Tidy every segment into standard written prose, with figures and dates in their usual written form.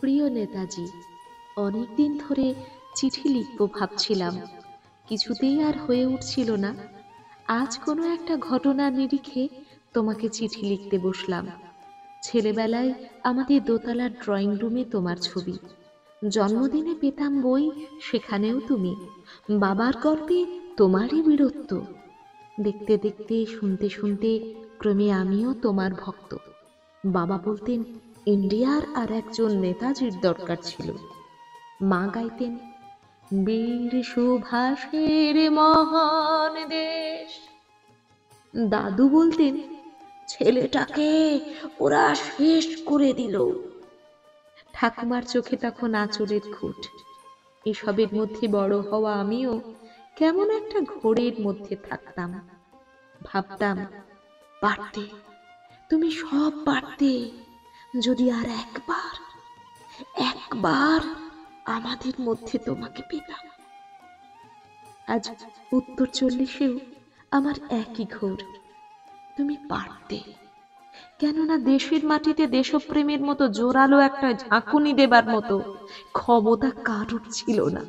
প্রিয় নেতাজি, অনেকদিন ধরে চিঠি লিখব ভাবছিলাম, কিছুতেই আর হয়ে উঠছিল না। আজ কোনো একটা ঘটনার নিরিখে তোমাকে চিঠি লিখতে বসলাম। ছেলেবেলায় আমাদের দোতলার ড্রয়িং রুমে তোমার ছবি, জন্মদিনে পেতাম বই, সেখানেও তুমি। বাবার গল্পে তোমারই বীরত্ব। দেখতে দেখতে, শুনতে শুনতে ক্রমে আমিও তোমার ভক্ত। বাবা বলতেন ইন্ডিয়ার আর একজন নেতাজির দরকার ছিল। মা গাইতেন বীর সুভাষের মহান দেশ। দাদু বলতেন ছেলেটাকে ওরা শেষ করে দিল। ঠাকুমার চোখে তখন আঁচলের খুঁট। এসবের মধ্যে বড় হওয়া আমিও কেমন একটা ঘোরের মধ্যে থাকতাম। ভাবতাম পারতে, তুমি সব পারতে, যদি আর একবার আমাদের মধ্যে তোমাকে পেতাম। আজ উত্তর 40-এও আমার একই ঘোর। তুমি পারতে, কেননা দেশের মাটিতে দেশপ্রেমের মতো জোরালো একটা ঝাঁকুনি দেবার মতো ক্ষমতা কারুর ছিল না।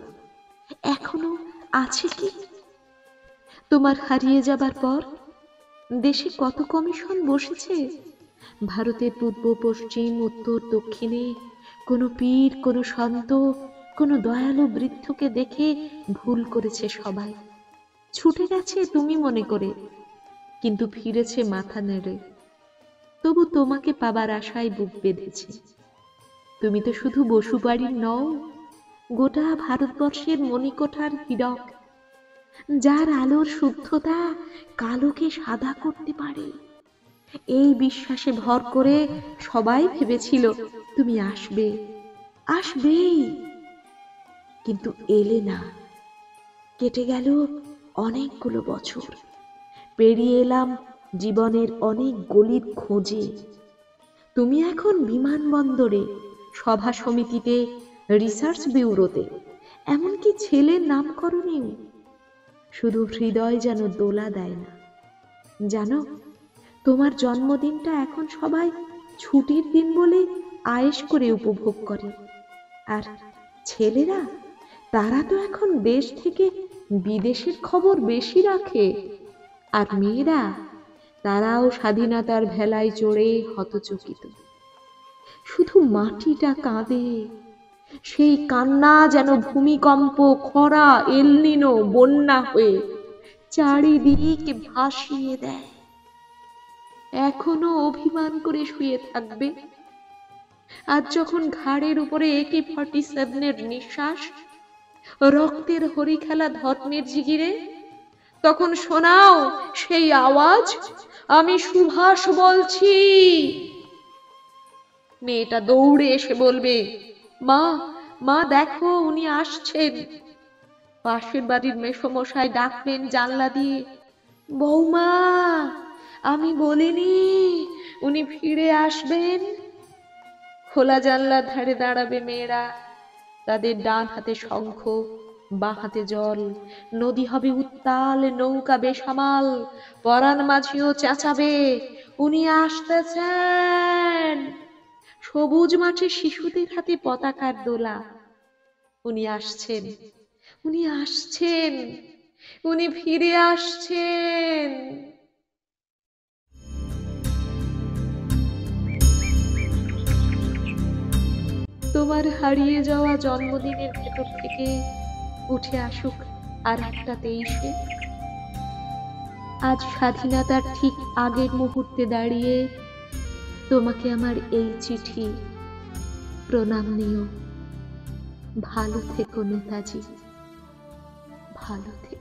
এখনো আছে কি? তোমার হারিয়ে যাবার পর দেশে কত কমিশন বসেছে, ভারতের পূর্ব, পশ্চিম, উত্তর, দক্ষিণে। কোনো পীর, কোনো সন্ত, কোনো দয়ালু বৃদ্ধকে দেখে ভুল করেছে সবাই, ছুটে গেছে তুমি মনে করে, কিন্তু ফিরেছে মাথা নেড়ে। তবু তোমাকে পাবার আশায় বুক বেঁধেছে। তুমি তো শুধু বসুবাড়ির নও, গোটা ভারতবর্ষের মণিকোঠার হীরক, যার আলোর শুদ্ধতা কালোকে সাদা করতে পারে। এই বিশ্বাসে ভর করে সবাই ভেবেছিল তুমি আসবেই, কিন্তু এলে না। কেটে গেল অনেকগুলো বছর, পেরিয়ে এলাম জীবনের অনেক গলির খোঁজে। তুমি এখন বিমানবন্দরে, সভা সমিতিতে, রিসার্চ ব্যুরোতে, এমনকি ছেলের নামকরণেও। শুধু হৃদয় যেন দোলা দেয় না। জানো, তোমার জন্মদিনটা এখন সবাই ছুটির দিন বলে আয়েশ করে উপভোগ করে। আর ছেলেরা, তারা তো এখন দেশ থেকে বিদেশের খবর বেশি রাখে। আর মেয়েরা, তারাও স্বাধীনতার ভেলায় চড়ে হতচকিত। শুধু মাটিটা কাঁদে, সেই কান্না যেন ভূমিকম্প, খরা, এলনিনো, বন্যা হয়ে চারিদিক ভাসিয়ে দেয়। এখনো অভিমান করে শুয়ে থাকবে? আজ যখন ঘাড়ের উপরে AK-47 নিঃশ্বাস, রক্তের হরি খেলা ধর্মের জিগিরে, তখন শোনাও সেই আওয়াজ, আমি সুভাষ বলছি। মেয়েটা দৌড়ে এসে বলবে, মা দেখো উনি আসছেন। পাশের বাড়ির মেসোমশাই ডাকলেন জানলা দিয়ে, বৌমা আমি বলিনি উনি ফিরে আসবেন? খোলা জানলার ধারে দাঁড়াবে মেয়েরা, তাদের ডান হাতে শঙ্খ, বাঁ হাতে জল। নদী হবে উত্তাল, নৌকা বেসামাল। পরাণ মাঝিও চেঁচাবে, উনি আসতেছেন। সবুজ মাঠে শিশুদের হাতে পতাকার দোলা। উনি আসছেন, উনি ফিরে আসছেন। তোমার হারিয়ে যাওয়া জন্মদিনের ভেতর থেকে উঠে আসুক আর একটা 23-এ। আজ স্বাধীনতার ঠিক আগের মুহূর্তে দাঁড়িয়ে তোমাকে আমার এই চিঠি। প্রণাম নিও। ভালো থেকো নেতাজি, ভালো থেকো।